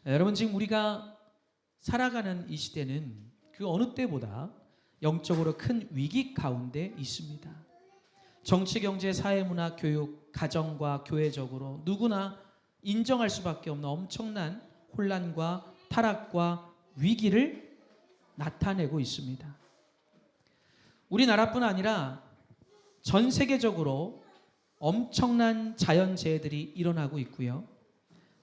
여러분, 지금 우리가 살아가는 이 시대는 그 어느 때보다 영적으로 큰 위기 가운데 있습니다. 정치, 경제, 사회, 문화, 교육, 가정과 교회적으로 누구나 인정할 수밖에 없는 엄청난 혼란과 타락과 위기를 나타내고 있습니다. 우리나라뿐 아니라 전 세계적으로 엄청난 자연재해들이 일어나고 있고요.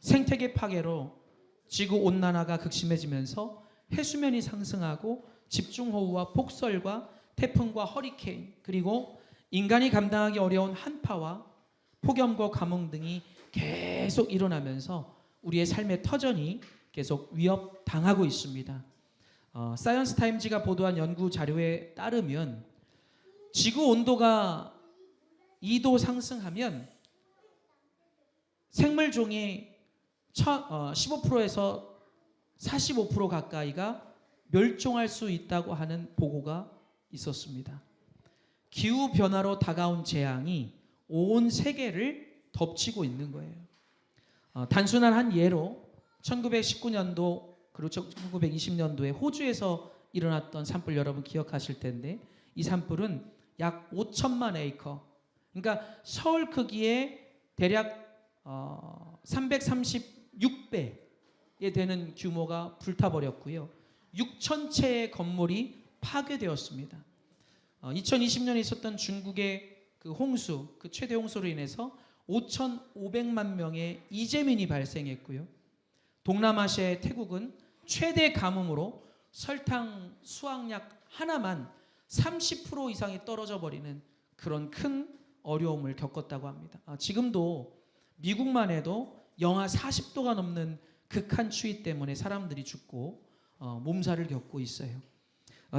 생태계 파괴로 지구온난화가 극심해지면서 해수면이 상승하고 집중호우와 폭설과 태풍과 허리케인, 그리고 인간이 감당하기 어려운 한파와 폭염과 가뭄 등이 계속 일어나면서 우리의 삶의 터전이 계속 위협당하고 있습니다. 사이언스 타임즈가 보도한 연구 자료에 따르면 지구 온도가 2도 상승하면 생물종이 15%에서 45% 가까이가 멸종할 수 있다고 하는 보고가 있었습니다. 기후변화로 다가온 재앙이 온 세계를 덮치고 있는 거예요. 단순한 한 예로 1919년도 그리고 1920년도에 호주에서 일어났던 산불 여러분 기억하실 텐데, 이 산불은 약 5천만 에이커, 그러니까 서울 크기의 대략 336배에 되는 규모가 불타버렸고요. 6천 채의 건물이 파괴되었습니다. 2020년에 있었던 중국의 그 홍수, 그 최대 홍수로 인해서 5,500만 명의 이재민이 발생했고요. 동남아시아의 태국은 최대 가뭄으로 설탕 수확량 하나만 30% 이상이 떨어져 버리는 그런 큰 어려움을 겪었다고 합니다. 지금도 미국만 해도 영하 40도가 넘는 극한 추위 때문에 사람들이 죽고 몸살을 겪고 있어요.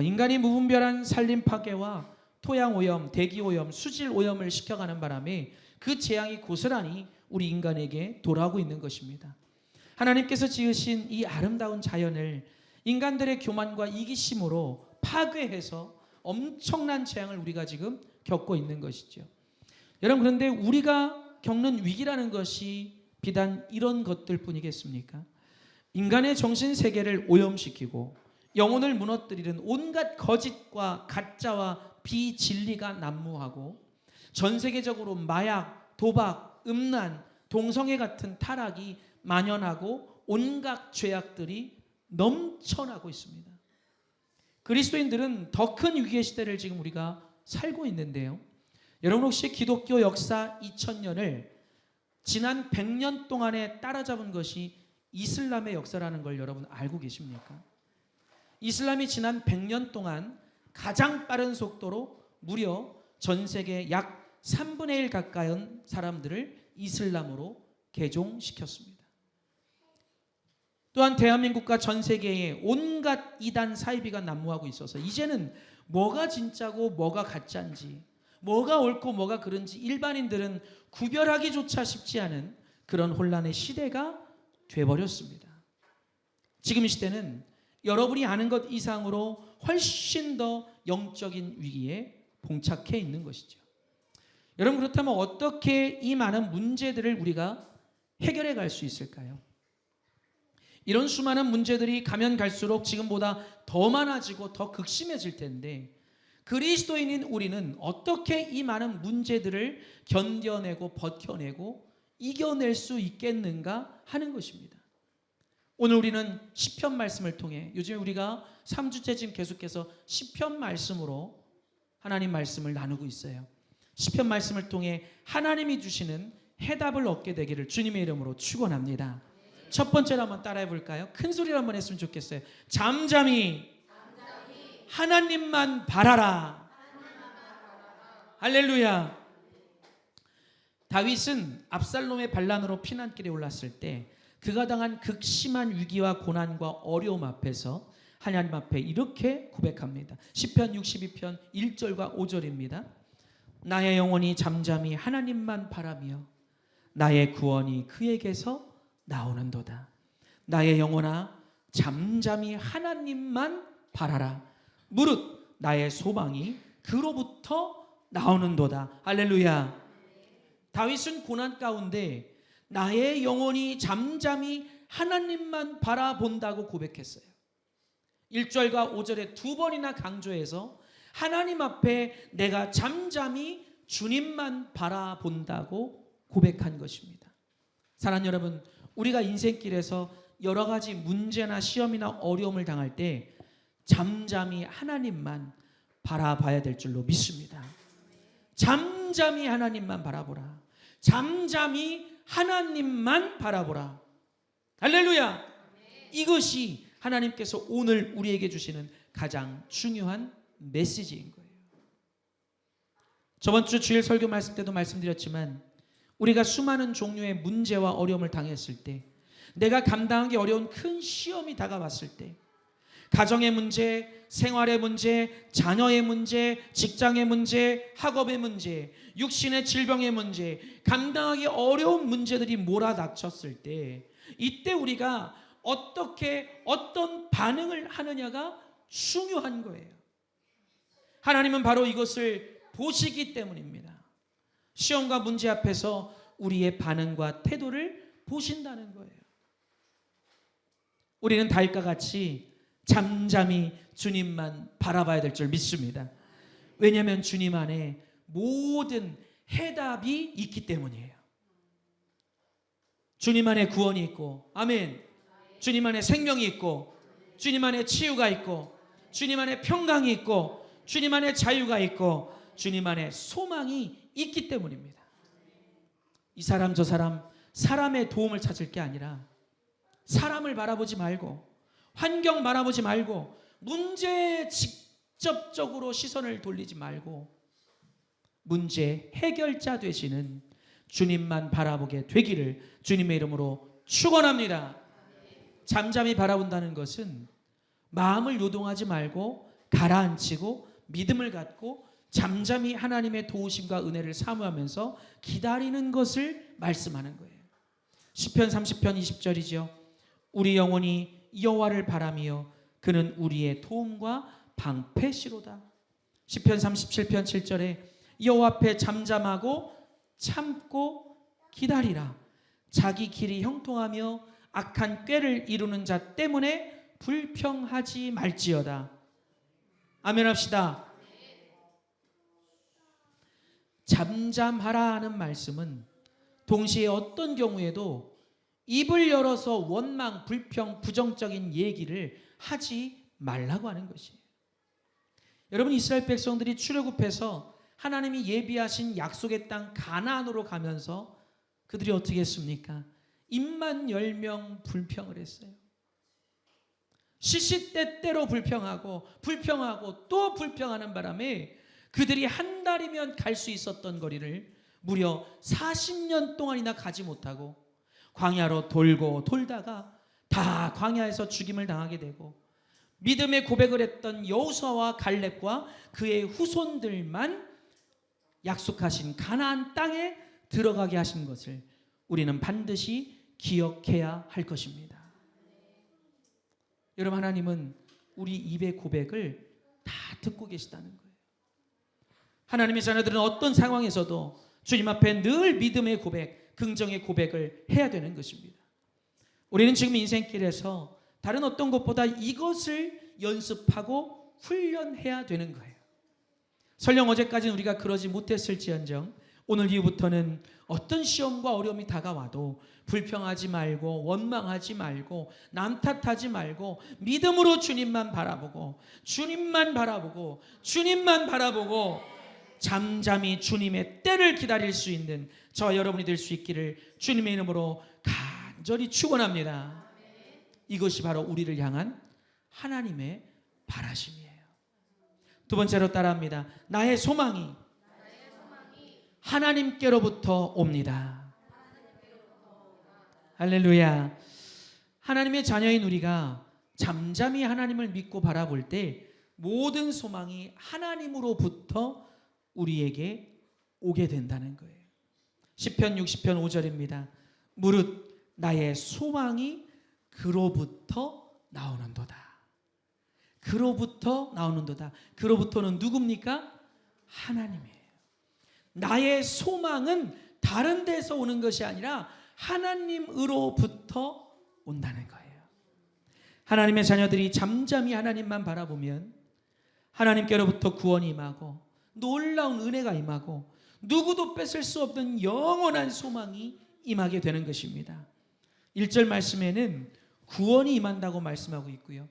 인간이 무분별한 산림 파괴와 토양 오염, 대기 오염, 수질 오염을 시켜가는 바람에 그 재앙이 고스란히 우리 인간에게 돌아오고 있는 것입니다. 하나님께서 지으신 이 아름다운 자연을 인간들의 교만과 이기심으로 파괴해서 엄청난 재앙을 우리가 지금 겪고 있는 것이죠. 여러분, 그런데 우리가 겪는 위기라는 것이 비단 이런 것들 뿐이겠습니까? 인간의 정신 세계를 오염시키고 영혼을 무너뜨리는 온갖 거짓과 가짜와 비진리가 난무하고 전 세계적으로 마약, 도박, 음란, 동성애 같은 타락이 만연하고 온갖 죄악들이 넘쳐나고 있습니다. 그리스도인들은 더 큰 위기의 시대를 지금 우리가 살고 있는데요. 여러분, 혹시 기독교 역사 2000년을 지난 100년 동안에 따라잡은 것이 이슬람의 역사라는 걸 여러분 알고 계십니까? 이슬람이 지난 100년 동안 가장 빠른 속도로 무려 전 세계 약 3분의 1 가까운 사람들을 이슬람으로 개종시켰습니다. 또한 대한민국과 전 세계에 온갖 이단 사이비가 난무하고 있어서 이제는 뭐가 진짜고 뭐가 가짜인지, 뭐가 옳고 뭐가 그른지 일반인들은 구별하기조차 쉽지 않은 그런 혼란의 시대가 돼버렸습니다. 지금 이 시대는 여러분이 아는 것 이상으로 훨씬 더 영적인 위기에 봉착해 있는 것이죠. 여러분, 그렇다면 어떻게 이 많은 문제들을 우리가 해결해 갈 수 있을까요? 이런 수많은 문제들이 가면 갈수록 지금보다 더 많아지고 더 극심해질 텐데, 그리스도인인 우리는 어떻게 이 많은 문제들을 견뎌내고 버텨내고 이겨낼 수 있겠는가 하는 것입니다. 오늘 우리는 시편 말씀을 통해, 요즘 우리가 3주째 지금 계속해서 시편 말씀으로 하나님 말씀을 나누고 있어요. 시편 말씀을 통해 하나님이 주시는 해답을 얻게 되기를 주님의 이름으로 축원합니다. 첫 번째로 한번 따라해 볼까요? 큰 소리로 한번 했으면 좋겠어요. 잠잠히 하나님만 바라라. 할렐루야. 다윗은 압살롬의 반란으로 피난길에 올랐을 때 그가 당한 극심한 위기와 고난과 어려움 앞에서 하나님 앞에 이렇게 고백합니다. 시편 62편 1절과 5절입니다. 나의 영혼이 잠잠히 하나님만 바라며 나의 구원이 그에게서 나오는도다. 나의 영혼아, 잠잠히 하나님만 바라라. 무릇 나의 소망이 그로부터 나오는도다. 할렐루야. 다윗은 고난 가운데 나의 영혼이 잠잠히 하나님만 바라본다고 고백했어요. 1절과 5절에 두 번이나 강조해서 하나님 앞에 내가 잠잠히 주님만 바라본다고 고백한 것입니다. 사랑하는 여러분, 우리가 인생길에서 여러 가지 문제나 시험이나 어려움을 당할 때 잠잠히 하나님만 바라봐야 될 줄로 믿습니다. 잠잠히 하나님만 바라보라. 잠잠히 하나님만 바라보라. 할렐루야. 이것이 하나님께서 오늘 우리에게 주시는 가장 중요한 메시지인 거예요. 저번 주 주일 설교 말씀 때도 말씀드렸지만 우리가 수많은 종류의 문제와 어려움을 당했을 때, 내가 감당하기 어려운 큰 시험이 다가왔을 때, 가정의 문제, 생활의 문제, 자녀의 문제, 직장의 문제, 학업의 문제, 육신의 질병의 문제, 감당하기 어려운 문제들이 몰아닥쳤을 때, 이때 우리가 어떤 반응을 하느냐가 중요한 거예요. 하나님은 바로 이것을 보시기 때문입니다. 시험과 문제 앞에서 우리의 반응과 태도를 보신다는 거예요. 우리는 다윗과 같이 잠잠히 주님만 바라봐야 될 줄 믿습니다. 왜냐하면 주님 안에 모든 해답이 있기 때문이에요. 주님 안에 구원이 있고, 아멘. 주님 안에 생명이 있고, 주님 안에 치유가 있고, 주님 안에 평강이 있고, 주님 안에 자유가 있고, 주님 안에 소망이 있기 때문입니다. 이 사람 저 사람, 사람의 도움을 찾을 게 아니라 사람을 바라보지 말고, 환경 바라보지 말고, 문제에 직접적으로 시선을 돌리지 말고 문제 해결자 되시는 주님만 바라보게 되기를 주님의 이름으로 축원합니다. 잠잠히 바라본다는 것은 마음을 요동하지 말고 가라앉히고 믿음을 갖고 잠잠히 하나님의 도우심과 은혜를 사모하면서 기다리는 것을 말씀하는 거예요. 시편 30편 20절이죠. 우리 영혼이 여호와를 바라며 그는 우리의 도움과 방패시로다. 시편 37편 7절에 여호와 앞에 잠잠하고 참고 기다리라. 자기 길이 형통하며 악한 꾀를 이루는 자 때문에 불평하지 말지어다. 아멘 합시다. 잠잠하라 하는 말씀은 동시에 어떤 경우에도 입을 열어서 원망, 불평, 부정적인 얘기를 하지 말라고 하는 것이에요. 여러분, 이스라엘 백성들이 출애굽해서 하나님이 예비하신 약속의 땅 가나안으로 가면서 그들이 어떻게 했습니까? 입만 열명 불평을 했어요. 시시때때로 불평하고 또 불평하는 바람에 그들이 한 달이면 갈 수 있었던 거리를 무려 40년 동안이나 가지 못하고 광야로 돌고 돌다가 다 광야에서 죽임을 당하게 되고, 믿음의 고백을 했던 여호수아와 갈렙과 그의 후손들만 약속하신 가나안 땅에 들어가게 하신 것을 우리는 반드시 기억해야 할 것입니다. 여러분, 하나님은 우리 입의 고백을 다 듣고 계시다는 거예요. 하나님의 자녀들은 어떤 상황에서도 주님 앞에 늘 믿음의 고백, 긍정의 고백을 해야 되는 것입니다. 우리는 지금 인생길에서 다른 어떤 것보다 이것을 연습하고 훈련해야 되는 거예요. 설령 어제까지는 우리가 그러지 못했을지언정 오늘 이후부터는 어떤 시험과 어려움이 다가와도 불평하지 말고 원망하지 말고 남 탓하지 말고 믿음으로 주님만 바라보고 잠잠히 주님의 때를 기다릴 수 있는 저와 여러분이 될 수 있기를 주님의 이름으로 간절히 축원합니다. 이것이 바로 우리를 향한 하나님의 바라심이에요. 두 번째로 따라합니다. 나의 소망이 하나님께로부터 옵니다. 할렐루야. 하나님의 자녀인 우리가 잠잠히 하나님을 믿고 바라볼 때 모든 소망이 하나님으로부터 우리에게 오게 된다는 거예요. 시편 60편 5절입니다. 무릇 나의 소망이 그로부터 나오는도다. 그로부터 나오는도다. 그로부터는 누굽니까? 하나님이에요. 나의 소망은 다른 데서 오는 것이 아니라 하나님으로부터 온다는 거예요. 하나님의 자녀들이 잠잠히 하나님만 바라보면 하나님께로부터 구원이 임하고 놀라운 은혜가 임하고 누구도 뺏을 수 없는 영원한 소망이 임하게 되는 것입니다. 1절 말씀에는 구원이 임한다고 말씀하고 있고요.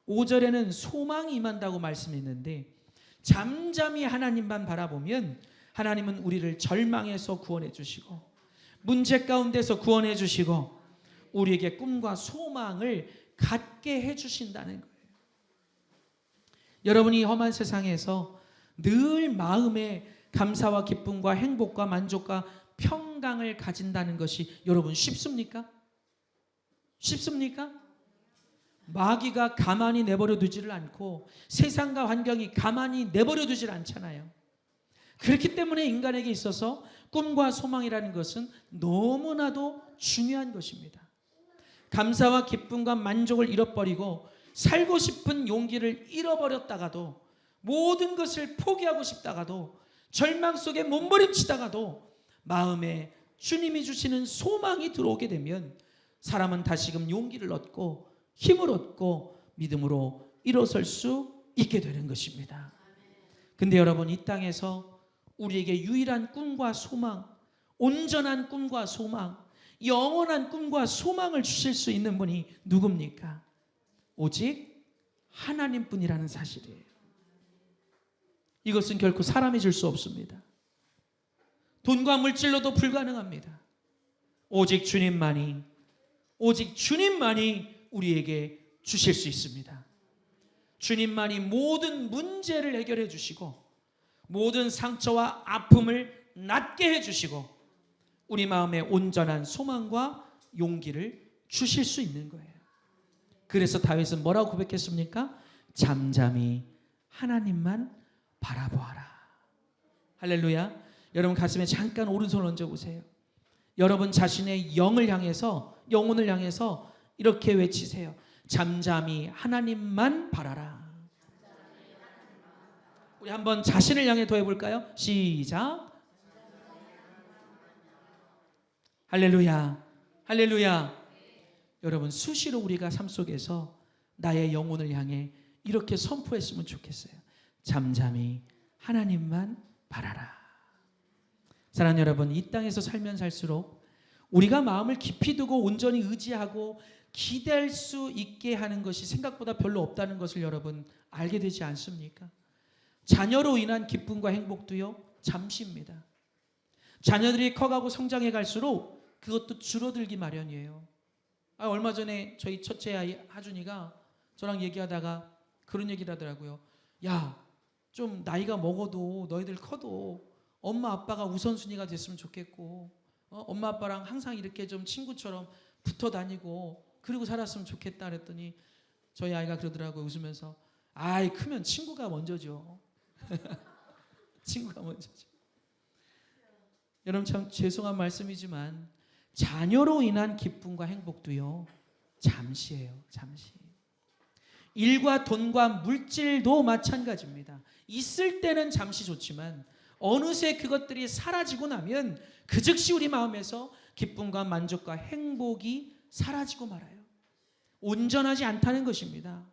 5절에는 소망이 임한다고 말씀했는데 잠잠히 하나님만 바라보면 하나님은 우리를 절망에서 구원해 주시고 문제 가운데서 구원해 주시고 우리에게 꿈과 소망을 갖게 해 주신다는 거예요. 여러분이 험한 세상에서 늘 마음에 감사와 기쁨과 행복과 만족과 평강을 가진다는 것이 여러분 쉽습니까? 쉽습니까? 마귀가 가만히 내버려 두지를 않고 세상과 환경이 가만히 내버려 두질 않잖아요. 그렇기 때문에 인간에게 있어서 꿈과 소망이라는 것은 너무나도 중요한 것입니다. 감사와 기쁨과 만족을 잃어버리고 살고 싶은 용기를 잃어버렸다가도 모든 것을 포기하고 싶다가도 절망 속에 몸부림치다가도 마음에 주님이 주시는 소망이 들어오게 되면 사람은 다시금 용기를 얻고 힘을 얻고 믿음으로 일어설 수 있게 되는 것입니다. 근데 여러분, 이 땅에서 우리에게 유일한 꿈과 소망, 온전한 꿈과 소망, 영원한 꿈과 소망을 주실 수 있는 분이 누굽니까? 오직 하나님뿐이라는 사실이에요. 이것은 결코 사람이 줄 수 없습니다. 돈과 물질로도 불가능합니다. 오직 주님만이 우리에게 주실 수 있습니다. 주님만이 모든 문제를 해결해 주시고 모든 상처와 아픔을 낫게 해주시고 우리 마음에 온전한 소망과 용기를 주실 수 있는 거예요. 그래서 다윗은 뭐라고 고백했습니까? 잠잠히 하나님만 바라보아라. 할렐루야. 여러분 가슴에 잠깐 오른손을 얹어보세요. 여러분 자신의 영혼을 향해서 이렇게 외치세요. 잠잠히 하나님만 바라라. 우리 한번 자신을 향해 더 해볼까요? 시작. 할렐루야. 할렐루야. 여러분 수시로 우리가 삶 속에서 나의 영혼을 향해 이렇게 선포했으면 좋겠어요. 잠잠히 하나님만 바라라. 사랑하는 여러분, 이 땅에서 살면 살수록 우리가 마음을 깊이 두고 온전히 의지하고 기댈 수 있게 하는 것이 생각보다 별로 없다는 것을 여러분 알게 되지 않습니까? 자녀로 인한 기쁨과 행복도요 잠시입니다. 자녀들이 커가고 성장해 갈수록 그것도 줄어들기 마련이에요. 얼마 전에 저희 첫째 아이 하준이가 저랑 얘기하다가 그런 얘기를 하더라고요. 야, 좀 나이가 먹어도 너희들 커도 엄마 아빠가 우선순위가 됐으면 좋겠고 엄마 아빠랑 항상 이렇게 좀 친구처럼 붙어 다니고 그리고 살았으면 좋겠다 그랬더니 저희 아이가 그러더라고요. 웃으면서 아이 크면 친구가 먼저죠. 친구가 먼저죠. 여러분 참 죄송한 말씀이지만 자녀로 인한 기쁨과 행복도요 잠시예요. 잠시. 일과 돈과 물질도 마찬가지입니다. 있을 때는 잠시 좋지만 어느새 그것들이 사라지고 나면 그 즉시 우리 마음에서 기쁨과 만족과 행복이 사라지고 말아요. 온전하지 않다는 것입니다.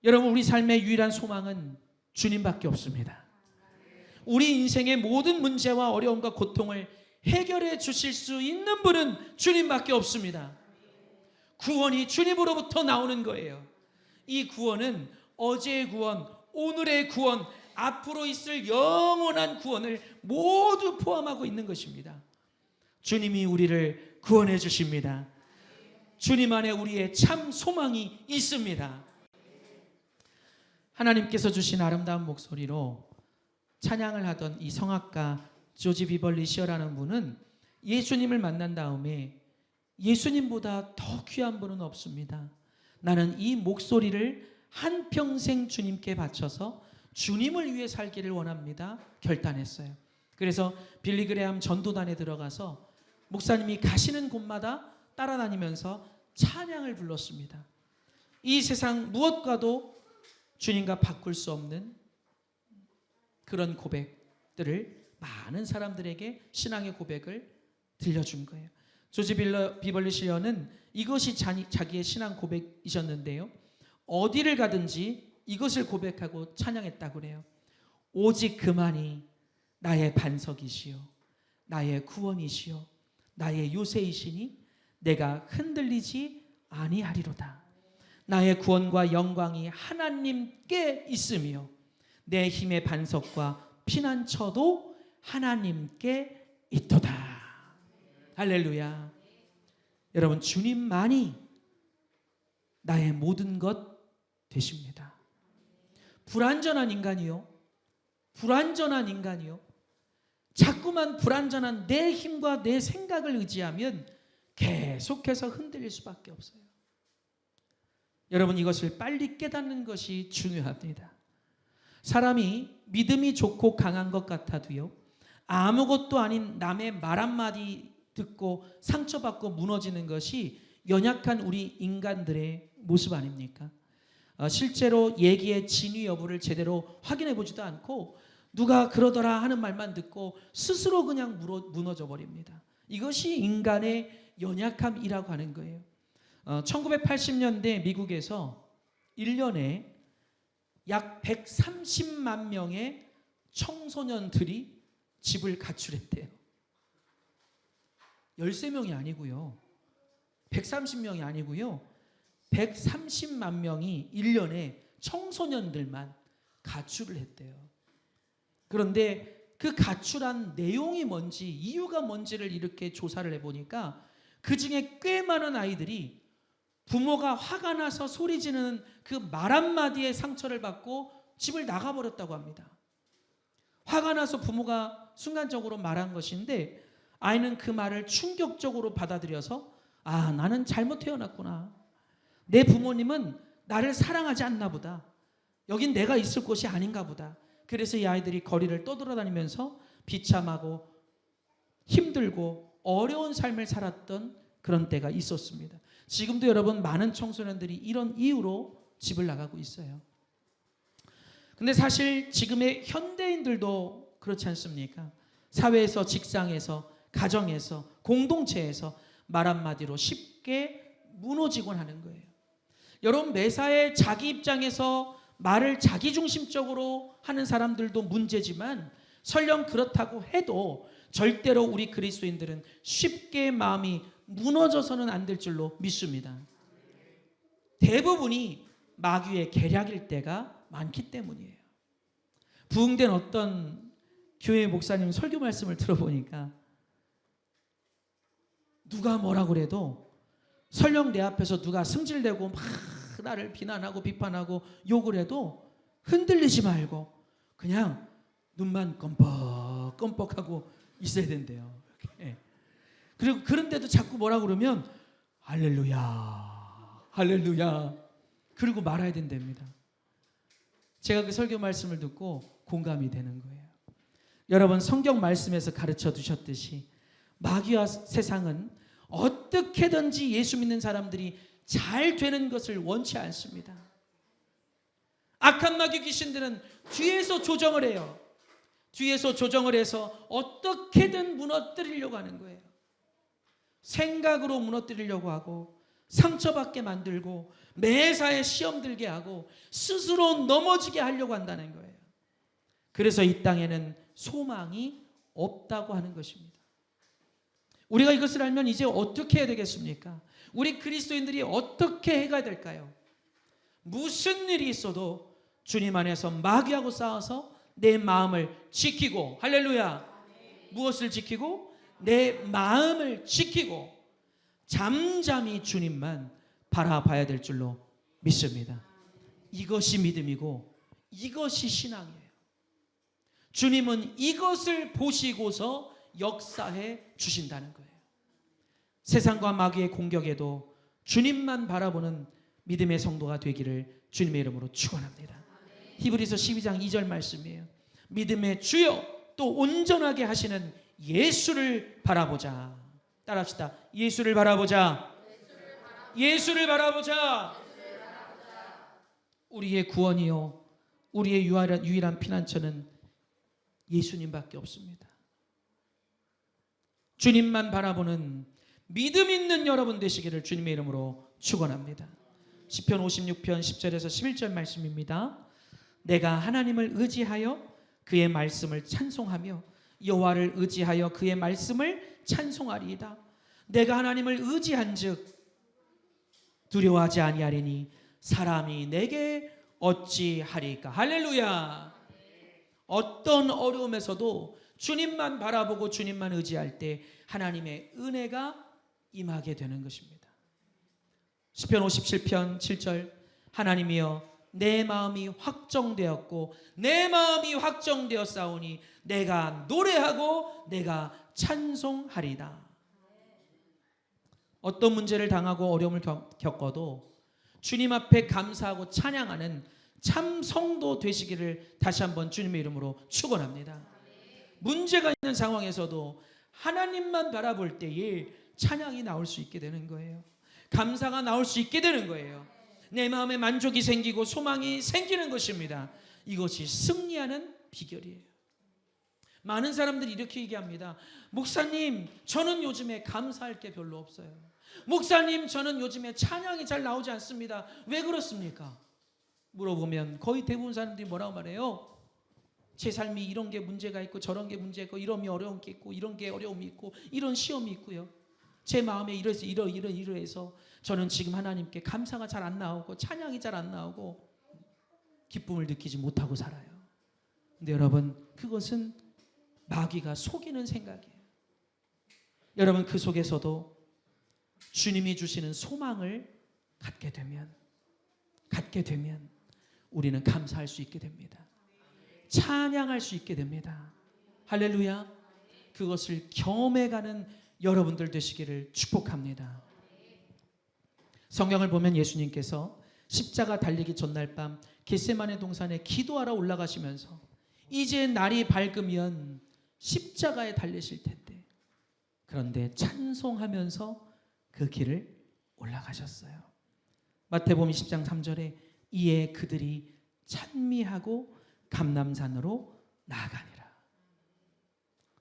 여러분 우리 삶의 유일한 소망은 주님밖에 없습니다. 우리 인생의 모든 문제와 어려움과 고통을 해결해 주실 수 있는 분은 주님밖에 없습니다. 구원이 주님으로부터 나오는 거예요. 이 구원은 어제의 구원, 오늘의 구원, 앞으로 있을 영원한 구원을 모두 포함하고 있는 것입니다. 주님이 우리를 구원해 주십니다. 주님 안에 우리의 참 소망이 있습니다. 하나님께서 주신 아름다운 목소리로 찬양을 하던 이 성악가 조지 비벌리 시어라는 분은 예수님을 만난 다음에 예수님보다 더 귀한 분은 없습니다. 나는 이 목소리를 한평생 주님께 바쳐서 주님을 위해 살기를 원합니다. 결단했어요. 그래서 빌리그레함 전도단에 들어가서 목사님이 가시는 곳마다 따라다니면서 찬양을 불렀습니다. 이 세상 무엇과도 주님과 바꿀 수 없는 그런 고백들을 많은 사람들에게 신앙의 고백을 들려준 거예요. 조지 비벌리 실러는 이것이 자기의 신앙 고백이셨는데요. 어디를 가든지 이것을 고백하고 찬양했다고 그래요. 오직 그만이 나의 반석이시요 나의 구원이시요 나의 요새이시니 내가 흔들리지 아니하리로다. 나의 구원과 영광이 하나님께 있으며 내 힘의 반석과 피난처도 하나님께 있도다. 할렐루야. 여러분, 주님만이 나의 모든 것 되십니다. 불완전한 인간이요, 자꾸만 불완전한 내 힘과 내 생각을 의지하면 계속해서 흔들릴 수밖에 없어요. 여러분, 이것을 빨리 깨닫는 것이 중요합니다. 사람이 믿음이 좋고 강한 것 같아도요, 아무것도 아닌 남의 말 한마디 듣고 상처받고 무너지는 것이 연약한 우리 인간들의 모습 아닙니까? 실제로 얘기의 진위 여부를 제대로 확인해 보지도 않고 누가 그러더라 하는 말만 듣고 스스로 그냥 무너져 버립니다. 이것이 인간의 연약함이라고 하는 거예요. 1980년대 미국에서 1년에 약 130만 명의 청소년들이 집을 가출했대요. 13명이 아니고요. 130명이 아니고요. 130만 명이 1년에 청소년들만 가출을 했대요. 그런데 그 가출한 내용이 뭔지, 이유가 뭔지를 이렇게 조사를 해보니까 그 중에 꽤 많은 아이들이 부모가 화가 나서 소리 지르는 그 말 한마디에 상처를 받고 집을 나가버렸다고 합니다. 화가 나서 부모가 순간적으로 말한 것인데 아이는 그 말을 충격적으로 받아들여서 나는 잘못 태어났구나. 내 부모님은 나를 사랑하지 않나 보다. 여긴 내가 있을 곳이 아닌가 보다. 그래서 이 아이들이 거리를 떠돌아다니면서 비참하고 힘들고 어려운 삶을 살았던 그런 때가 있었습니다. 지금도 여러분, 많은 청소년들이 이런 이유로 집을 나가고 있어요. 근데 사실 지금의 현대인들도 그렇지 않습니까? 사회에서, 직장에서, 가정에서, 공동체에서 말 한마디로 쉽게 무너지곤 하는 거예요. 여러분, 매사에 자기 입장에서 말을 자기중심적으로 하는 사람들도 문제지만 설령 그렇다고 해도 절대로 우리 그리스도인들은 쉽게 마음이 무너져서는 안 될 줄로 믿습니다. 대부분이 마귀의 계략일 때가 많기 때문이에요. 부흥된 어떤 교회 목사님 설교 말씀을 들어보니까 누가 뭐라 그래도 설령 내 앞에서 누가 승질내고 막 나를 비난하고 비판하고 욕을 해도 흔들리지 말고 그냥 눈만 껌뻑껌뻑하고 있어야 된대요. 이렇게. 그리고 그런데도 자꾸 뭐라 그러면 할렐루야, 할렐루야, 그리고 말아야 된답니다. 제가 그 설교 말씀을 듣고 공감이 되는 거예요. 여러분, 성경 말씀에서 가르쳐 두셨듯이 마귀와 세상은 어떻게든지 예수 믿는 사람들이 잘 되는 것을 원치 않습니다. 악한 마귀 귀신들은 뒤에서 조정을 해요. 뒤에서 조정을 해서 어떻게든 무너뜨리려고 하는 거예요. 생각으로 무너뜨리려고 하고 상처받게 만들고 매사에 시험 들게 하고 스스로 넘어지게 하려고 한다는 거예요. 그래서 이 땅에는 소망이 없다고 하는 것입니다. 우리가 이것을 알면 이제 어떻게 해야 되겠습니까? 우리 그리스도인들이 어떻게 해야 될까요? 무슨 일이 있어도 주님 안에서 마귀하고 싸워서 내 마음을 지키고, 할렐루야, 무엇을 지키고? 내 마음을 지키고 잠잠히 주님만 바라봐야 될 줄로 믿습니다. 이것이 믿음이고 이것이 신앙이에요. 주님은 이것을 보시고서 역사해 주신다는 거예요. 세상과 마귀의 공격에도 주님만 바라보는 믿음의 성도가 되기를 주님의 이름으로 축원합니다. 히브리서 12장 2절 말씀이에요. 믿음의 주요 또 온전하게 하시는 예수를 바라보자. 따라합시다. 예수를 바라보자. 예수를 바라보자. 우리의 구원이요, 우리의 유일한 피난처는 예수님밖에 없습니다. 주님만 바라보는 믿음 있는 여러분 되시기를 주님의 이름으로 축원합니다. 시편 56편 10절에서 11절 말씀입니다. 내가 하나님을 의지하여 그의 말씀을 찬송하며 여호와를 의지하여 그의 말씀을 찬송하리이다. 내가 하나님을 의지한즉 두려워하지 아니하리니 사람이 내게 어찌하리까. 할렐루야. 어떤 어려움에서도 주님만 바라보고 주님만 의지할 때 하나님의 은혜가 임하게 되는 것입니다. 시편 57편 7절 하나님이여 내 마음이 확정되었고 내 마음이 확정되었사오니 내가 노래하고 내가 찬송하리다. 어떤 문제를 당하고 어려움을 겪어도 주님 앞에 감사하고 찬양하는 참 성도 되시기를 다시 한번 주님의 이름으로 축원합니다. 문제가 있는 상황에서도 하나님만 바라볼 때에 찬양이 나올 수 있게 되는 거예요. 감사가 나올 수 있게 되는 거예요. 내 마음에 만족이 생기고 소망이 생기는 것입니다. 이것이 승리하는 비결이에요. 많은 사람들이 이렇게 얘기합니다. 목사님, 저는 요즘에 감사할 게 별로 없어요. 목사님, 저는 요즘에 찬양이 잘 나오지 않습니다. 왜 그렇습니까? 물어보면 거의 대부분 사람들이 뭐라고 말해요? 제 삶이 이런 게 문제가 있고 저런 게 문제가 있고 이런 게 어려운 게 있고 이런 게 어려움이 있고 이런 시험이 있고요. 제 마음에 이러해서 저는 지금 하나님께 감사가 잘 안 나오고 찬양이 잘 안 나오고 기쁨을 느끼지 못하고 살아요. 근데 여러분, 그것은 마귀가 속이는 생각이에요. 여러분, 그 속에서도 주님이 주시는 소망을 갖게 되면 우리는 감사할 수 있게 됩니다. 찬양할 수 있게 됩니다. 할렐루야. 그것을 경험해가는 여러분들 되시기를 축복합니다. 성경을 보면 예수님께서 십자가 달리기 전날 밤 겟세마네 동산에 기도하러 올라가시면서 이제 날이 밝으면 십자가에 달리실 텐데, 그런데 찬송하면서 그 길을 올라가셨어요. 마태복음 20장 3절에 이에 그들이 찬미하고 감람산으로 나아가니라.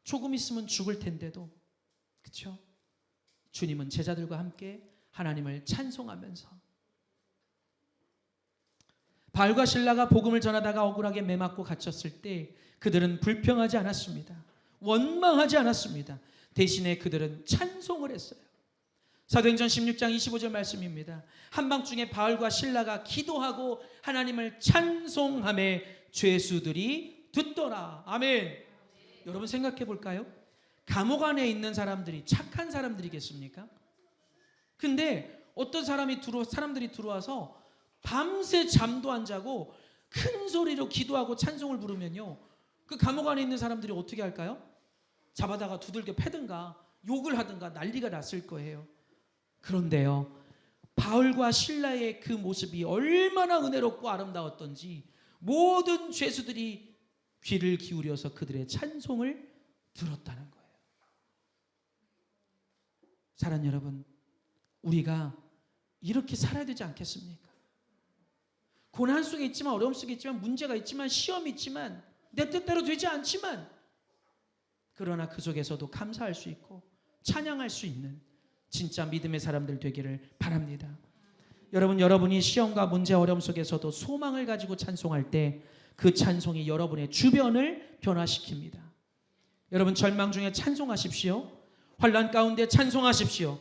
조금 있으면 죽을 텐데도, 그렇죠? 주님은 제자들과 함께 하나님을 찬송하면서, 바울과 실라가 복음을 전하다가 억울하게 매맞고 갇혔을 때 그들은 불평하지 않았습니다. 원망하지 않았습니다. 대신에 그들은 찬송을 했어요. 사도행전 16장 25절 말씀입니다. 한밤중에 바울과 실라가 기도하고 하나님을 찬송하매 죄수들이 듣더라. 아멘. 여러분 생각해 볼까요? 감옥 안에 있는 사람들이 착한 사람들이겠습니까? 근데 어떤 사람들이 들어와서 밤새 잠도 안 자고 큰 소리로 기도하고 찬송을 부르면요, 그 감옥 안에 있는 사람들이 어떻게 할까요? 잡아다가 두들겨 패든가 욕을 하든가 난리가 났을 거예요. 그런데요, 바울과 실라의 그 모습이 얼마나 은혜롭고 아름다웠던지 모든 죄수들이 귀를 기울여서 그들의 찬송을 들었다는 거예요. 사랑하는 여러분, 우리가 이렇게 살아야 되지 않겠습니까? 고난 속에 있지만, 어려움 속에 있지만, 문제가 있지만, 시험이 있지만, 내 뜻대로 되지 않지만, 그러나 그 속에서도 감사할 수 있고 찬양할 수 있는 진짜 믿음의 사람들 되기를 바랍니다. 여러분이 시험과 문제, 어려움 속에서도 소망을 가지고 찬송할 때 그 찬송이 여러분의 주변을 변화시킵니다. 여러분, 절망 중에 찬송하십시오. 환난 가운데 찬송하십시오.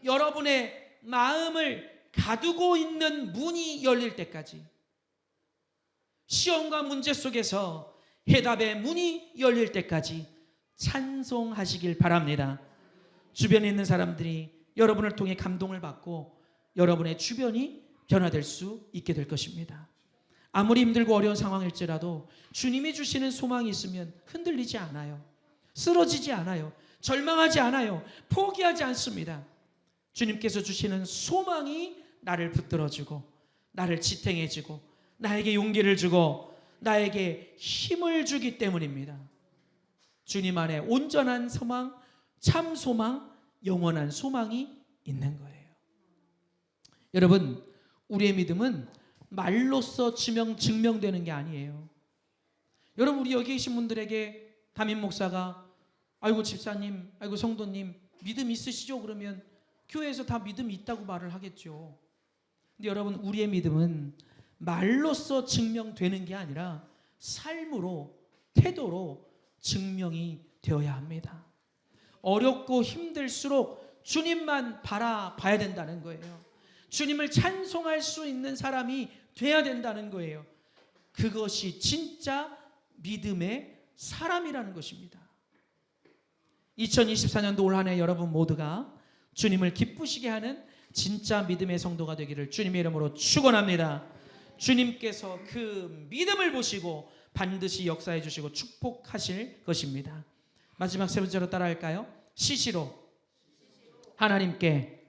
여러분의 마음을 가두고 있는 문이 열릴 때까지, 시험과 문제 속에서 해답의 문이 열릴 때까지 찬송하시길 바랍니다. 주변에 있는 사람들이 여러분을 통해 감동을 받고 여러분의 주변이 변화될 수 있게 될 것입니다. 아무리 힘들고 어려운 상황일지라도 주님이 주시는 소망이 있으면 흔들리지 않아요. 쓰러지지 않아요. 절망하지 않아요. 포기하지 않습니다. 주님께서 주시는 소망이 나를 붙들어주고 나를 지탱해주고 나에게 용기를 주고 나에게 힘을 주기 때문입니다. 주님 안에 온전한 소망, 참 소망, 영원한 소망이 있는 거예요. 여러분, 우리의 믿음은 말로써 증명되는 게 아니에요. 여러분, 우리 여기 계신 분들에게 담임 목사가 아이고 집사님, 아이고 성도님, 믿음 있으시죠? 그러면 교회에서 다 믿음이 있다고 말을 하겠죠. 근데 여러분, 우리의 믿음은 말로써 증명되는 게 아니라 삶으로, 태도로 증명이 되어야 합니다. 어렵고 힘들수록 주님만 바라봐야 된다는 거예요. 주님을 찬송할 수 있는 사람이 돼야 된다는 거예요. 그것이 진짜 믿음의 사람이라는 것입니다. 2024년도 올 한 해 여러분 모두가 주님을 기쁘시게 하는 진짜 믿음의 성도가 되기를 주님의 이름으로 축원합니다. 주님께서 그 믿음을 보시고 반드시 역사해 주시고 축복하실 것입니다. 마지막 세 번째로 따라할까요? 시시로 하나님께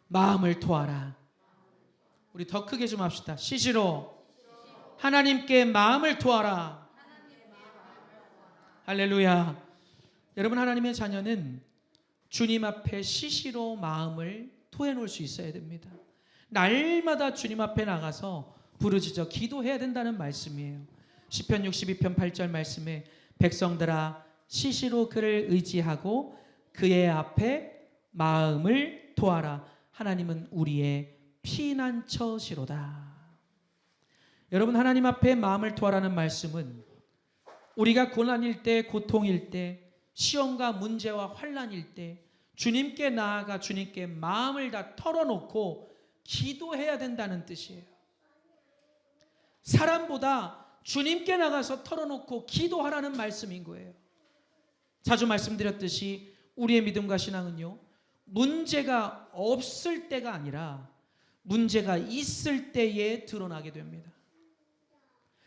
마음을 토하라. 우리 더 크게 좀 합시다. 시시로 하나님께 마음을 토하라. 할렐루야. 여러분, 하나님의 자녀는 주님 앞에 시시로 마음을 토해 놓을 수 있어야 됩니다. 날마다 주님 앞에 나가서 부르짖어 기도해야 된다는 말씀이에요. 시편 62편 8절 말씀에 백성들아 시시로 그를 의지하고 그의 앞에 마음을 토하라. 하나님은 우리의 피난처시로다. 여러분, 하나님 앞에 마음을 토하라는 말씀은 우리가 고난일 때, 고통일 때, 시험과 문제와 환난일 때 주님께 나아가 주님께 마음을 다 털어놓고 기도해야 된다는 뜻이에요. 사람보다 주님께 나가서 털어놓고 기도하라는 말씀인 거예요. 자주 말씀드렸듯이 우리의 믿음과 신앙은요, 문제가 없을 때가 아니라 문제가 있을 때에 드러나게 됩니다.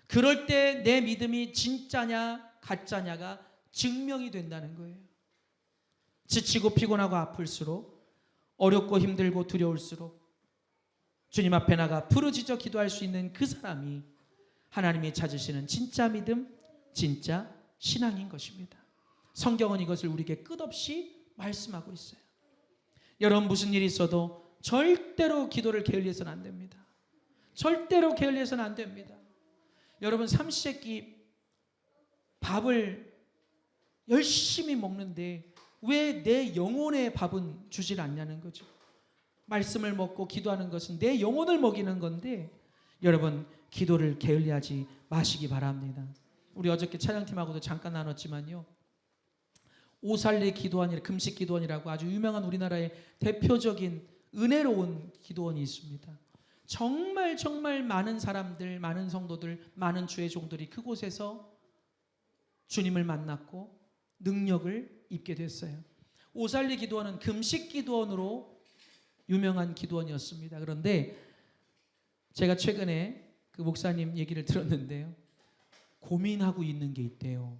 그럴 때 내 믿음이 진짜냐 가짜냐가 증명이 된다는 거예요. 지치고 피곤하고 아플수록, 어렵고 힘들고 두려울수록 주님 앞에 나가 부르짖어 기도할 수 있는 그 사람이 하나님이 찾으시는 진짜 믿음, 진짜 신앙인 것입니다. 성경은 이것을 우리에게 끝없이 말씀하고 있어요. 여러분, 무슨 일이 있어도 절대로 기도를 게을리해서는 안 됩니다. 절대로 게을리해서는 안 됩니다. 여러분, 삼시세끼 밥을 열심히 먹는데 왜 내 영혼의 밥은 주질 않냐는 거죠. 말씀을 먹고 기도하는 것은 내 영혼을 먹이는 건데 여러분, 기도를 게을리하지 마시기 바랍니다. 우리 어저께 찬양팀하고도 잠깐 나눴지만요, 오살리 기도원이라, 금식 기도원이라고 아주 유명한 우리나라의 대표적인 은혜로운 기도원이 있습니다. 정말 정말 많은 사람들, 많은 성도들, 많은 주의 종들이 그곳에서 주님을 만났고 능력을 입게 됐어요. 오살리 기도원은 금식 기도원으로 유명한 기도원이었습니다. 그런데 제가 최근에 그 목사님 얘기를 들었는데요, 고민하고 있는 게 있대요.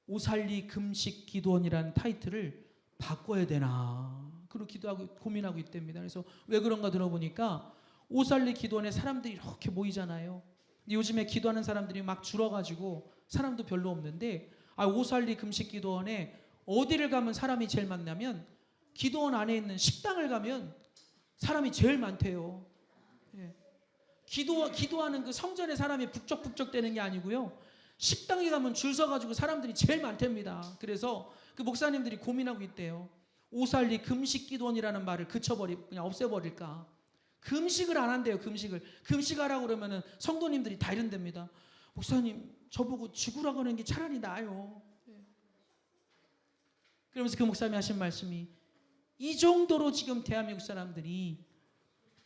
오살리 금식 기도원이라는 타이틀을 바꿔야 되나, 그리고 기도하고 고민하고 있답니다. 그래서 왜 그런가 들어보니까 오살리 기도원에 사람들이 이렇게 모이잖아요. 요즘에 기도하는 사람들이 막 줄어가지고 사람도 별로 없는데, 오살리 금식 기도원에 어디를 가면 사람이 제일 많냐면 기도원 안에 있는 식당을 가면 사람이 제일 많대요. 예. 기도하는 그 성전에 사람이 북적북적 되는 게 아니고요, 식당에 가면 줄 서가지고 사람들이 제일 많답니다. 그래서 그 목사님들이 고민하고 있대요. 오살리 금식 기도원이라는 말을 그냥 없애버릴까. 금식을 안 한대요. 금식하라고 그러면은 성도님들이 다 이런답니다. 목사님, 저보고 죽으라고 하는 게 차라리 나아요. 그러면서 그 목사님이 하신 말씀이, 이 정도로 지금 대한민국 사람들이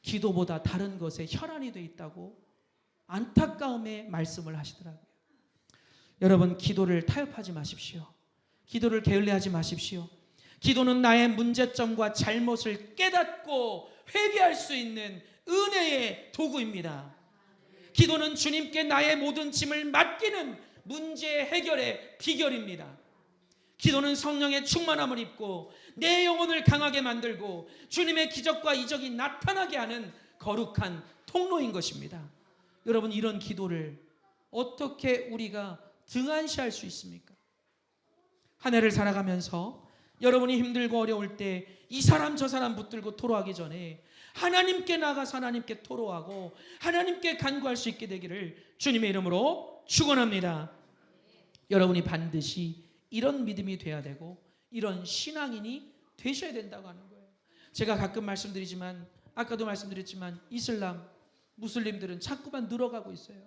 기도보다 다른 것에 혈안이 돼 있다고 안타까움의 말씀을 하시더라고요. 여러분, 기도를 타협하지 마십시오. 기도를 게을리하지 마십시오. 기도는 나의 문제점과 잘못을 깨닫고 회개할 수 있는 은혜의 도구입니다. 기도는 주님께 나의 모든 짐을 맡기는 문제 해결의 비결입니다. 기도는 성령의 충만함을 입고 내 영혼을 강하게 만들고 주님의 기적과 이적이 나타나게 하는 거룩한 통로인 것입니다. 여러분, 이런 기도를 어떻게 우리가 등한시할 수 있습니까? 한 해를 살아가면서 여러분이 힘들고 어려울 때 이 사람 저 사람 붙들고 토로하기 전에 하나님께 나가서 하나님께 토로하고 하나님께 간구할 수 있게 되기를 주님의 이름으로 축원합니다. 여러분이 반드시 이런 믿음이 돼야 되고 이런 신앙인이 되셔야 된다고 하는 거예요. 제가 가끔 말씀드리지만, 아까도 말씀드렸지만, 이슬람, 무슬림들은 자꾸만 늘어가고 있어요.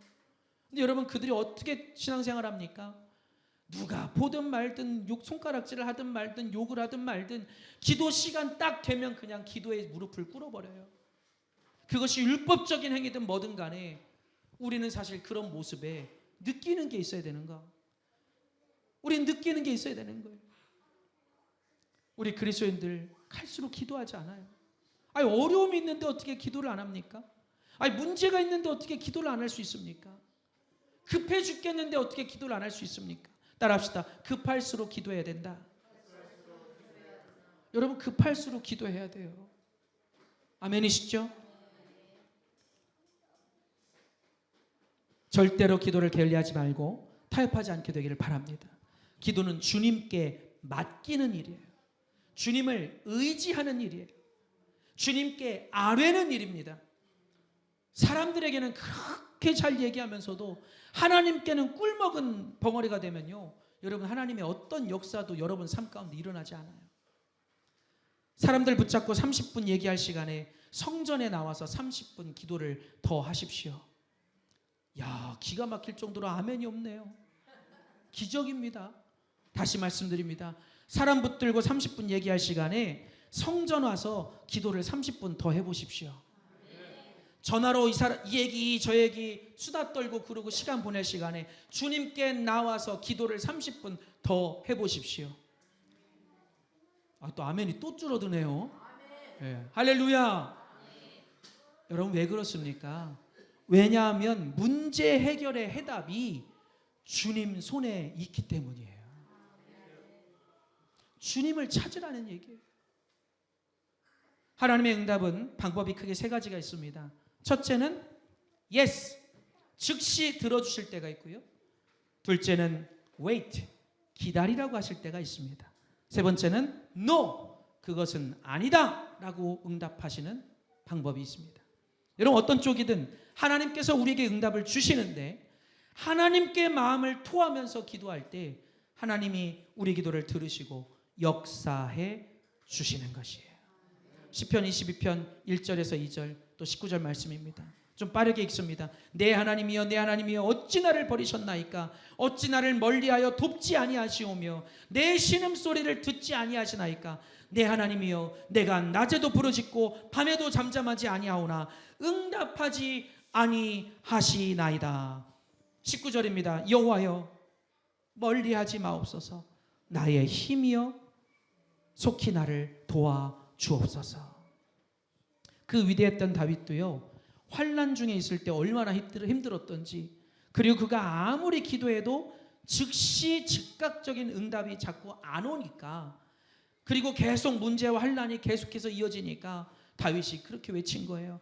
근데 여러분, 그들이 어떻게 신앙생활 합니까? 누가 보든 말든 손가락질을 하든 말든 욕을 하든 말든 기도 시간 딱 되면 그냥 기도에 무릎을 꿇어버려요. 그것이 율법적인 행위든 뭐든 간에 우리는 사실 그런 모습에 느끼는 게 있어야 되는 거. 우리는 느끼는 게 있어야 되는 거예요. 우리 그리스도인들 갈수록 기도하지 않아요. 아니, 어려움이 있는데 어떻게 기도를 안 합니까? 아니, 문제가 있는데 어떻게 기도를 안 할 수 있습니까? 급해 죽겠는데 어떻게 기도를 안 할 수 있습니까? 따라합시다. 급할수록 기도해야 된다. 여러분, 급할수록 기도해야 돼요. 아멘이시죠? 절대로 기도를 게을리하지 말고 타협하지 않게 되기를 바랍니다. 기도는 주님께 맡기는 일이에요. 주님을 의지하는 일이에요. 주님께 아뢰는 일입니다. 사람들에게는 그렇게 잘 얘기하면서도 하나님께는 꿀먹은 벙어리가 되면요, 여러분, 하나님의 어떤 역사도 여러분 삶 가운데 일어나지 않아요. 사람들 붙잡고 30분 얘기할 시간에 성전에 나와서 30분 기도를 더 하십시오. 야, 기가 막힐 정도로 아멘이 없네요. 기적입니다. 다시 말씀드립니다. 사람 붙들고 30분 얘기할 시간에 성전 와서 기도를 30분 더 해보십시오. 전화로 이 얘기 저 얘기 수다 떨고 그러고 시간 보낼 시간에 주님께 나와서 기도를 30분 더 해보십시오. 또 아멘이 또 줄어드네요. 네. 할렐루야. 여러분, 왜 그렇습니까? 왜냐하면 문제 해결의 해답이 주님 손에 있기 때문이에요. 주님을 찾으라는 얘기예요. 하나님의 응답은 방법이 크게 세 가지가 있습니다. 첫째는 yes, 즉시 들어주실 때가 있고요. 둘째는 wait, 기다리라고 하실 때가 있습니다. 세 번째는 no, 그것은 아니다 라고 응답하시는 방법이 있습니다. 여러분, 어떤 쪽이든 하나님께서 우리에게 응답을 주시는데 하나님께 마음을 토하면서 기도할 때 하나님이 우리 기도를 들으시고 역사해 주시는 것이에요. 시편 22편 1절에서 2절 또 19절 말씀입니다. 좀 빠르게 읽습니다. 내 하나님이여 내 하나님이여 어찌 나를 버리셨나이까? 어찌 나를 멀리하여 돕지 아니하시오며 내 신음소리를 듣지 아니하시나이까? 내 하나님이여 내가 낮에도 부르짖고 밤에도 잠잠하지 아니하오나 응답하지 아니하시나이다. 19절입니다. 여호와여 멀리하지 마옵소서. 나의 힘이여 속히 나를 도와주옵소서. 그 위대했던 다윗도요, 환난 중에 있을 때 얼마나 힘들었던지, 그리고 그가 아무리 기도해도 즉시 즉각적인 응답이 자꾸 안 오니까, 그리고 계속 문제와 환난이 계속해서 이어지니까 다윗이 그렇게 외친 거예요.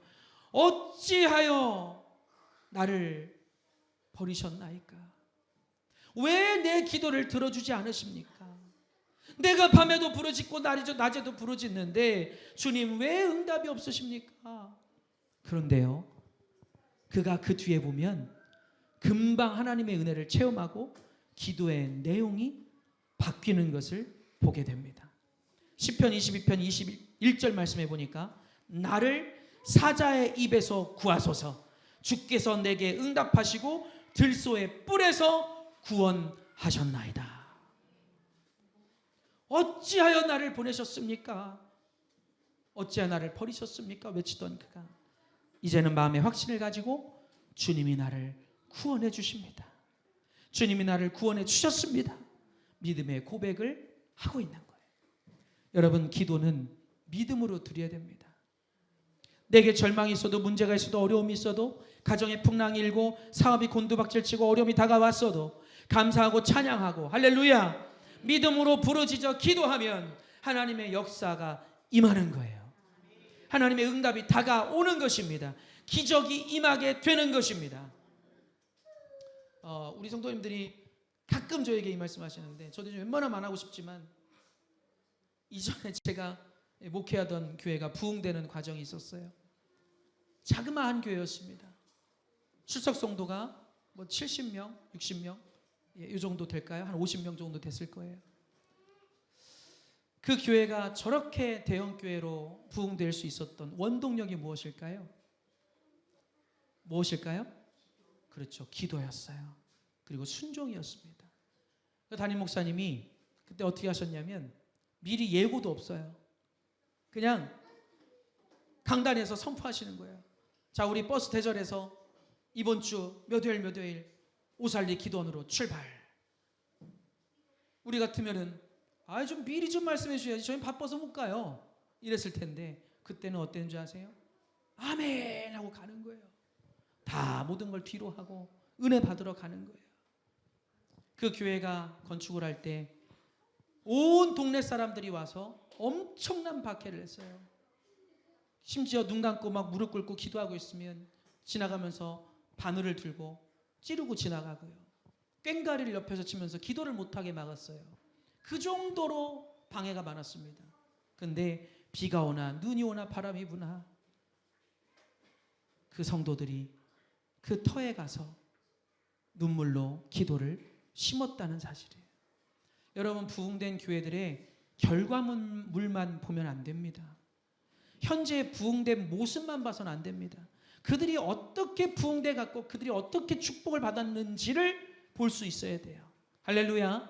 어찌하여 나를 버리셨나이까? 왜 내 기도를 들어주지 않으십니까? 내가 밤에도 부르짖고 낮에도 부르짖는데 주님 왜 응답이 없으십니까? 그런데요, 그가 그 뒤에 보면 금방 하나님의 은혜를 체험하고 기도의 내용이 바뀌는 것을 보게 됩니다. 시편 22편 21절 말씀해 보니까 나를 사자의 입에서 구하소서. 주께서 내게 응답하시고 들소의 뿔에서 구원하셨나이다. 어찌하여 나를 보내셨습니까? 어찌하여 나를 버리셨습니까? 외치던 그가 이제는 마음의 확신을 가지고 주님이 나를 구원해 주십니다. 주님이 나를 구원해 주셨습니다. 믿음의 고백을 하고 있는 거예요. 여러분, 기도는 믿음으로 드려야 됩니다. 내게 절망이 있어도 문제가 있어도 어려움이 있어도 가정에 풍랑이 일고 사업이 곤두박질치고 어려움이 다가왔어도 감사하고 찬양하고 할렐루야 믿음으로 부르짖어 기도하면 하나님의 역사가 임하는 거예요. 하나님의 응답이 다가오는 것입니다. 기적이 임하게 되는 것입니다. 우리 성도님들이 가끔 저에게 이 말씀하시는데 저도 웬만하면 안 하고 싶지만 이전에 제가 목회하던 교회가 부흥되는 과정이 있었어요. 자그마한 교회였습니다. 출석 성도가 뭐 70명, 60명 이 정도 될까요? 한 50명 정도 됐을 거예요. 그 교회가 저렇게 대형 교회로 부흥될 수 있었던 원동력이 무엇일까요? 무엇일까요? 그렇죠. 기도였어요. 그리고 순종이었습니다. 담임 목사님이 그때 어떻게 하셨냐면 미리 예고도 없어요. 그냥 강단에서 선포하시는 거예요. 자, 우리 버스 대절에서 이번 주 몇 요일 오살리 기도원으로 출발. 우리 같으면은 좀 미리 좀 말씀해 주셔야지, 저희 바빠서 못 가요, 이랬을 텐데 그때는 어땠는지 아세요? 아멘 하고 가는 거예요. 다 모든 걸 뒤로 하고 은혜 받으러 가는 거예요. 그 교회가 건축을 할 때 온 동네 사람들이 와서 엄청난 박해를 했어요. 심지어 눈 감고 막 무릎 꿇고 기도하고 있으면 지나가면서 바늘을 들고 찌르고 지나가고요. 꽹가리를 옆에서 치면서 기도를 못하게 막았어요. 그 정도로 방해가 많았습니다. 근데 비가 오나 눈이 오나 바람이 부나 그 성도들이 그 터에 가서 눈물로 기도를 심었다는 사실이에요. 여러분, 부흥된 교회들의 결과물만 보면 안 됩니다. 현재 부흥된 모습만 봐서는 안 됩니다. 그들이 어떻게 부흥돼 갔고 그들이 어떻게 축복을 받았는지를 볼 수 있어야 돼요. 할렐루야.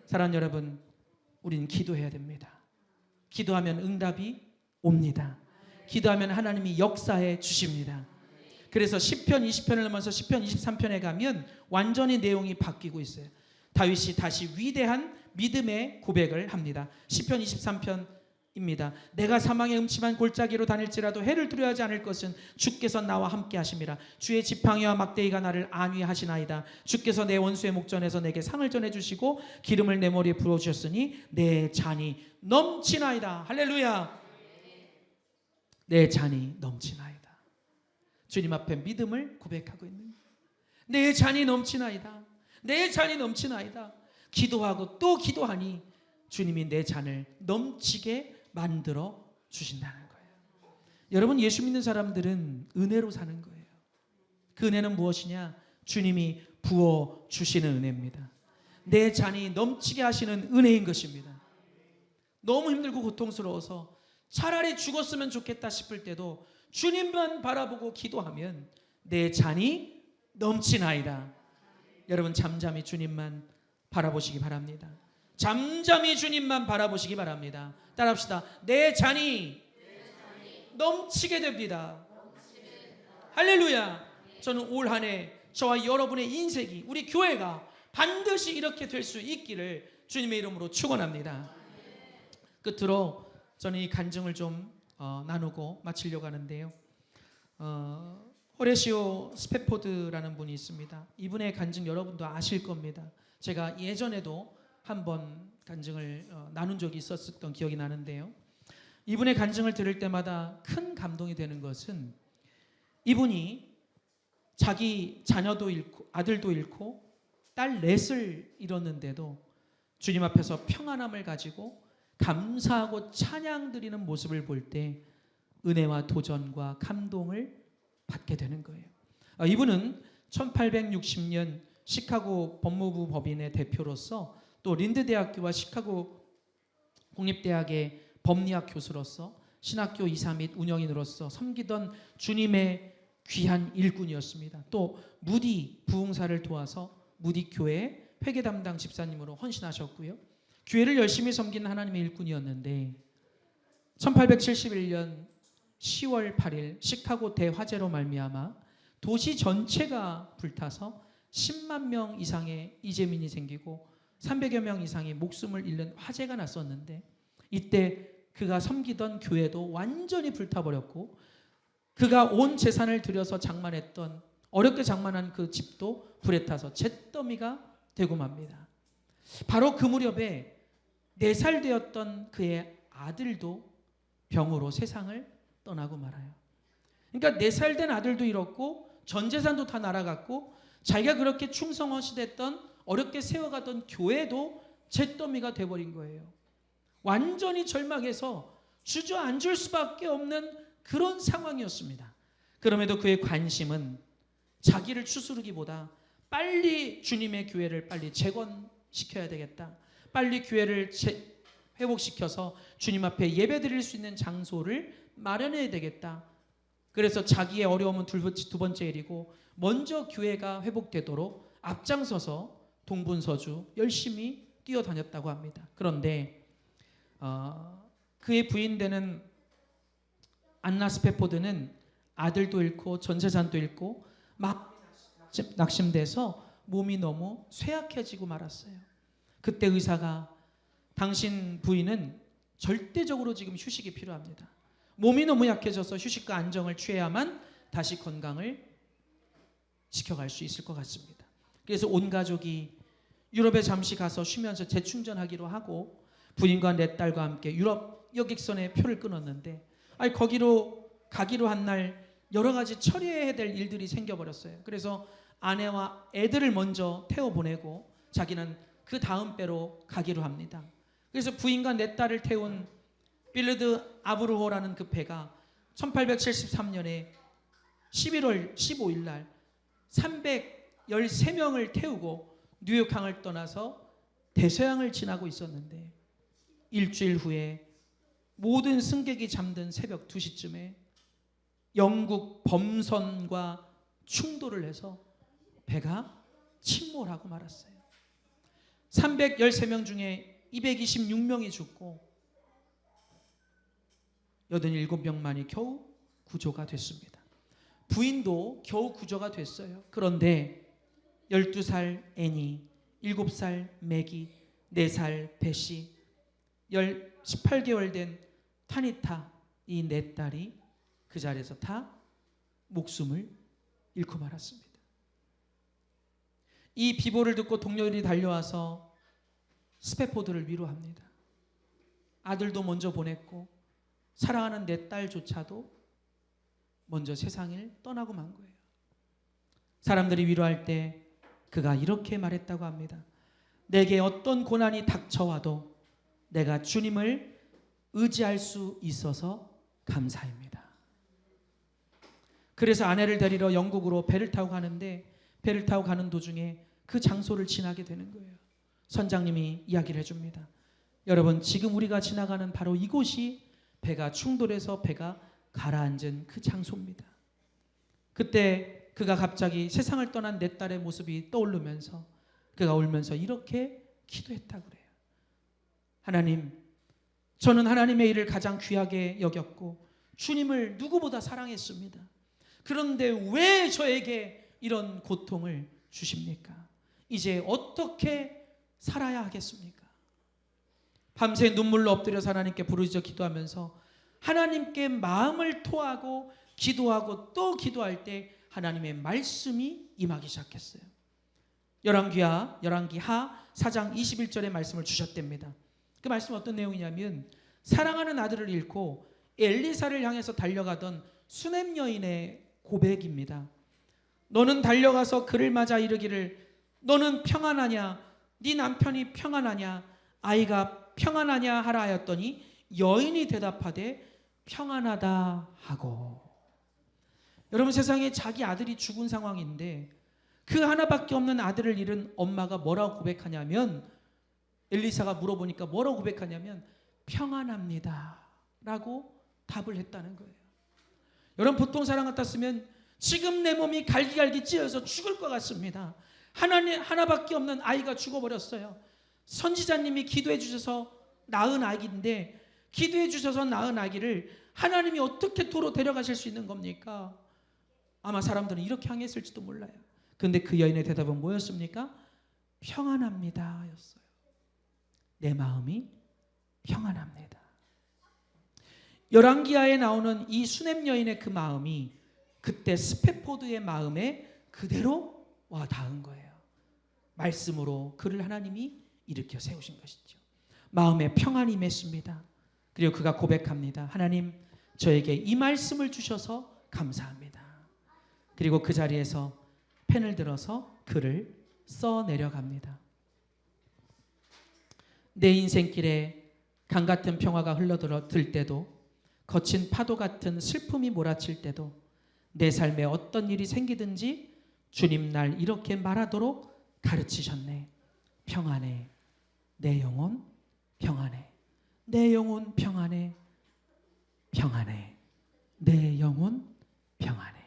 사랑하는 여러분, 우리는 기도해야 됩니다. 기도하면 응답이 옵니다. 기도하면 하나님이 역사해 주십니다. 그래서 시편 20편을 넘어서 시편 23편에 가면 완전히 내용이 바뀌고 있어요. 다윗이 다시 위대한 믿음의 고백을 합니다. 시편 23편입니다. 내가 사망의 음침한 골짜기로 다닐지라도 해를 두려워하지 않을 것은 주께서 나와 함께 하심이라. 주의 지팡이와 막대기가 나를 안위하시나이다. 주께서 내 원수의 목전에서 내게 상을 전해주시고 기름을 내 머리에 부어주셨으니 내 잔이 넘치나이다. 할렐루야. 내 잔이 넘치나이다. 주님 앞에 믿음을 고백하고 있는 거예요. 내 잔이 넘치나이다. 내 잔이 넘치나이다. 기도하고 또 기도하니 주님이 내 잔을 넘치게 만들어 주신다는 거예요. 여러분, 예수 믿는 사람들은 은혜로 사는 거예요. 그 은혜는 무엇이냐? 주님이 부어 주시는 은혜입니다. 내 잔이 넘치게 하시는 은혜인 것입니다. 너무 힘들고 고통스러워서 차라리 죽었으면 좋겠다 싶을 때도 주님만 바라보고 기도하면 내 잔이 넘치나이다. 여러분, 잠잠히 주님만 바라보시기 바랍니다. 잠잠히 주님만 바라보시기 바랍니다. 따라합시다. 내 잔이 넘치게 됩니다. 할렐루야. 저는 올 한 해 저와 여러분의 인생이, 우리 교회가 반드시 이렇게 될 수 있기를 주님의 이름으로 축원합니다. 끝으로 저는 이 간증을 좀 나누고 마치려고 하는데요. 호레시오 스페포드라는 분이 있습니다. 이분의 간증 여러분도 아실 겁니다. 제가 예전에도 한번 간증을 나눈 적이 있었던 기억이 나는데요. 이분의 간증을 들을 때마다 큰 감동이 되는 것은 이분이 자기 자녀도 잃고 아들도 잃고 딸 넷을 잃었는데도 주님 앞에서 평안함을 가지고 감사하고 찬양 드리는 모습을 볼 때 은혜와 도전과 감동을 받게 되는 거예요. 이분은 1860년 시카고 법무부 법인의 대표로서 또 린드 대학교와 시카고 국립대학의 법리학 교수로서 신학교 이사 및 운영인으로서 섬기던 주님의 귀한 일꾼이었습니다. 또 무디 부흥사를 도와서 무디 교회 회계 담당 집사님으로 헌신하셨고요. 교회를 열심히 섬기는 하나님의 일꾼이었는데 1871년 10월 8일 시카고 대화재로 말미암아 도시 전체가 불타서 10만 명 이상의 이재민이 생기고 300여 명 이상의 목숨을 잃는 화재가 났었는데 이때 그가 섬기던 교회도 완전히 불타버렸고 그가 온 재산을 들여서 장만했던 어렵게 장만한 그 집도 불에 타서 잿더미가 되고 맙니다. 바로 그 무렵에 4살 되었던 그의 아들도 병으로 세상을 떠나고 말아요. 그러니까 4살 된 아들도 잃었고 전 재산도 다 날아갔고 자기가 그렇게 충성허시됐던 어렵게 세워가던 교회도 잿더미가 돼버린 거예요. 완전히 절망해서 주저앉을 수밖에 없는 그런 상황이었습니다. 그럼에도 그의 관심은 자기를 추스르기보다 빨리 주님의 교회를 빨리 재건시켜야 되겠다. 빨리 교회를 회복시켜서 주님 앞에 예배드릴 수 있는 장소를 마련해야 되겠다. 그래서 자기의 어려움은 두 번째 일이고 먼저 교회가 회복되도록 앞장서서 동분서주 열심히 뛰어다녔다고 합니다. 그런데 그의 부인 되는 안나 스패포드는 아들도 잃고 전재산도 잃고 막 낙심돼서 몸이 너무 쇠약해지고 말았어요. 그때 의사가 당신 부인은 절대적으로 지금 휴식이 필요합니다. 몸이 너무 약해져서 휴식과 안정을 취해야만 다시 건강을 지켜갈 수 있을 것 같습니다. 그래서 온 가족이 유럽에 잠시 가서 쉬면서 재충전하기로 하고 부인과 내 딸과 함께 유럽 여객선에 표를 끊었는데 거기로 가기로 한 날 여러 가지 처리해야 될 일들이 생겨버렸어요. 그래서 아내와 애들을 먼저 태워보내고 자기는 그 다음 배로 가기로 합니다. 그래서 부인과 내 딸을 태운 빌르드 아브르호라는 그 배가 1873년에 11월 15일 날 313명을 태우고 뉴욕항을 떠나서 대서양을 지나고 있었는데 일주일 후에 모든 승객이 잠든 새벽 2시쯤에 영국 범선과 충돌을 해서 배가 침몰하고 말았어요. 313명 중에 226명이 죽고 87명만이 겨우 구조가 됐습니다. 부인도 겨우 구조가 됐어요. 그런데 12살 애니, 7살 매기, 4살 베시, 18개월 된 타니타, 이 네 딸이 그 자리에서 다 목숨을 잃고 말았습니다. 이 비보를 듣고 동료들이 달려와서 스패포드를 위로합니다. 아들도 먼저 보냈고 사랑하는 내 딸조차도 먼저 세상을 떠나고 만 거예요. 사람들이 위로할 때 그가 이렇게 말했다고 합니다. 내게 어떤 고난이 닥쳐와도 내가 주님을 의지할 수 있어서 감사합니다. 그래서 아내를 데리러 영국으로 배를 타고 가는데 배를 타고 가는 도중에 그 장소를 지나게 되는 거예요. 선장님이 이야기를 해줍니다. 여러분, 지금 우리가 지나가는 바로 이곳이 배가 충돌해서 배가 가라앉은 그 장소입니다. 그때 그가 갑자기 세상을 떠난 내 딸의 모습이 떠오르면서 그가 울면서 이렇게 기도했다고 그래요. 하나님, 저는 하나님의 일을 가장 귀하게 여겼고 주님을 누구보다 사랑했습니다. 그런데 왜 저에게 이런 고통을 주십니까? 이제 어떻게 살아야 하겠습니까? 밤새 눈물로 엎드려서 하나님께 부르짖어 기도하면서 하나님께 마음을 토하고 기도하고 또 기도할 때 하나님의 말씀이 임하기 시작했어요. 열왕기하 4장 21절의 말씀을 주셨답니다. 그 말씀은 어떤 내용이냐면 사랑하는 아들을 잃고 엘리사를 향해서 달려가던 수넴 여인의 고백입니다. 너는 달려가서 그를 맞아 이르기를 너는 평안하냐? 네 남편이 평안하냐? 아이가 평안하냐 하라 하였더니 여인이 대답하되 평안하다 하고. 여러분, 세상에 자기 아들이 죽은 상황인데 그 하나밖에 없는 아들을 잃은 엄마가 뭐라고 고백하냐면 엘리사가 물어보니까 뭐라고 고백하냐면 평안합니다 라고 답을 했다는 거예요. 여러분, 보통 사람 같았으면 지금 내 몸이 갈기갈기 찢어서 죽을 것 같습니다. 하나밖에 없는 아이가 죽어버렸어요. 선지자님이 기도해 주셔서 낳은 아기인데 기도해 주셔서 낳은 아기를 하나님이 어떻게 도로 데려가실 수 있는 겁니까? 아마 사람들은 이렇게 항했을지도 몰라요. 그런데 그 여인의 대답은 뭐였습니까? 평안합니다 였어요. 내 마음이 평안합니다. 열왕기하에 나오는 이 수넴 여인의 그 마음이 그때 스패포드의 마음에 그대로 와 닿은 거예요. 말씀으로 그를 하나님이 일으켜 세우신 것이죠. 마음에 평안이 임했습니다. 그리고 그가 고백합니다. 하나님, 저에게 이 말씀을 주셔서 감사합니다. 그리고 그 자리에서 펜을 들어서 글을 써 내려갑니다. 내 인생길에 강 같은 평화가 흘러들 때도 거친 파도 같은 슬픔이 몰아칠 때도 내 삶에 어떤 일이 생기든지 주님 날 이렇게 말하도록 가르치셨네. 평안해. 내 영혼 평안해. 내 영혼 평안해. 평안해. 내 영혼 평안해.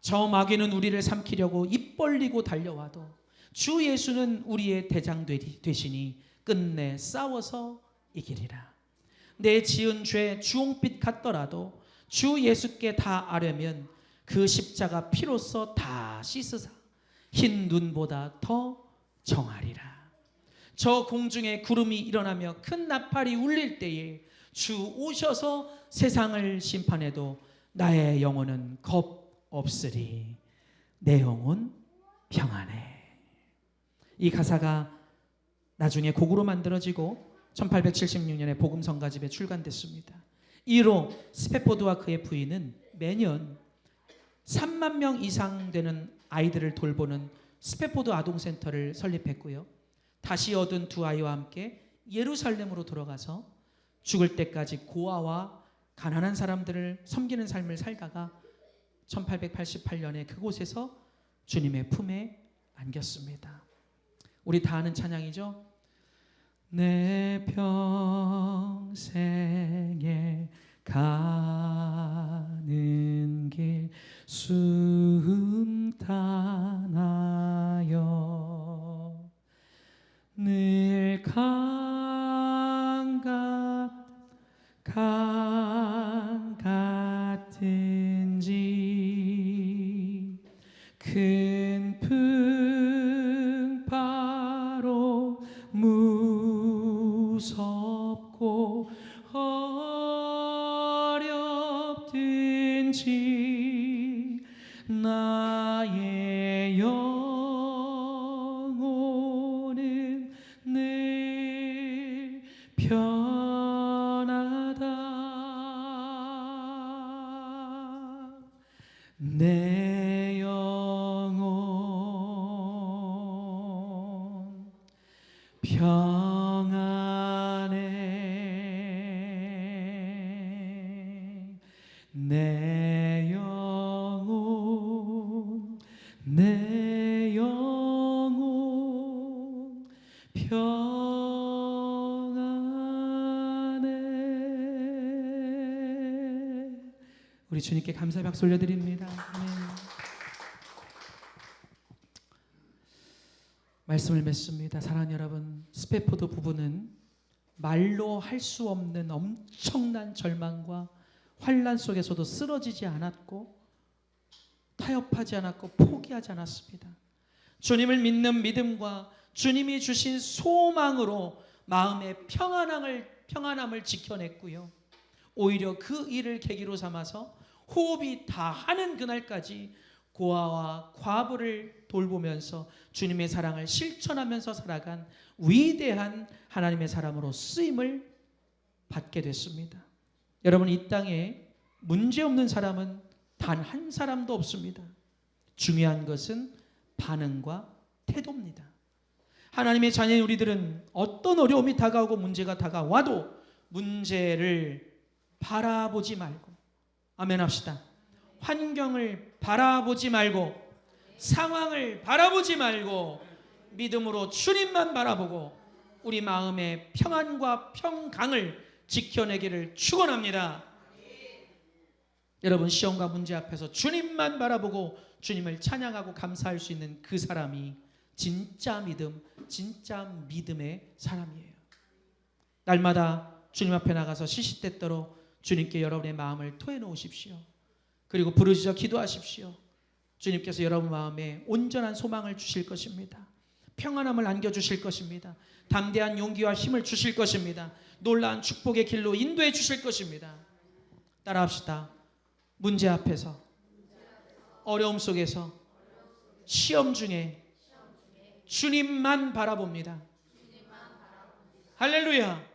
저 마귀는 우리를 삼키려고 입 벌리고 달려와도 주 예수는 우리의 대장 되시니 끝내 싸워서 이기리라. 내 지은 죄 주홍빛 같더라도 주 예수께 다 아려면 그 십자가 피로써 다 씻으사 흰 눈보다 더 정하리라. 저 공중에 구름이 일어나며 큰 나팔이 울릴 때에 주 오셔서 세상을 심판해도 나의 영혼은 겁 없으리. 내 영혼 평안해. 이 가사가 나중에 곡으로 만들어지고 1876년에 복음성가집에 출간됐습니다. 이로 스패포드와 그의 부인은 매년 3만 명 이상 되는 아이들을 돌보는 스패포드 아동센터를 설립했고요. 다시 얻은 두 아이와 함께 예루살렘으로 돌아가서 죽을 때까지 고아와 가난한 사람들을 섬기는 삶을 살다가 1888년에 그곳에서 주님의 품에 안겼습니다. 우리 다 아는 찬양이죠. 내 평생에 가는 길 순탄하여 늘 강 같은지 큰 풍파로 무섭고 어렵든지 나의 영혼은 늘 편하다. 내 영혼 평안해. 내 영혼 평안해. 우리 주님께 감사의 박수 올려드립니다. 아멘. 말씀을 맺습니다. 사랑하는 여러분, 스패포드 부부는 말로 할 수 없는 엄청난 절망과 환난 속에서도 쓰러지지 않았고 타협하지 않았고 포기하지 않았습니다. 주님을 믿는 믿음과 주님이 주신 소망으로 마음의 평안함을 지켜냈고요. 오히려 그 일을 계기로 삼아서 호흡이 다하는 그날까지 고아와 과부를 돌보면서 주님의 사랑을 실천하면서 살아간 위대한 하나님의 사람으로 쓰임을 받게 됐습니다. 여러분, 이 땅에 문제없는 사람은 단 한 사람도 없습니다. 중요한 것은 반응과 태도입니다. 하나님의 자녀인 우리들은 어떤 어려움이 다가오고 문제가 다가와도 문제를 바라보지 말고, 아멘 합시다. 환경을 바라보지 말고 상황을 바라보지 말고 믿음으로 주님만 바라보고 우리 마음의 평안과 평강을 지켜내기를 축원합니다. 여러분, 시험과 문제 앞에서 주님만 바라보고 주님을 찬양하고 감사할 수 있는 그 사람이 진짜 믿음의 사람이에요. 날마다 주님 앞에 나가서 시시때때로 주님께 여러분의 마음을 토해놓으십시오. 그리고 부르짖어 기도하십시오. 주님께서 여러분 마음에 온전한 소망을 주실 것입니다. 평안함을 안겨주실 것입니다. 담대한 용기와 힘을 주실 것입니다. 놀라운 축복의 길로 인도해 주실 것입니다. 따라합시다. 문제 앞에서, 어려움 속에서, 시험 중에 주님만 바라봅니다. 할렐루야.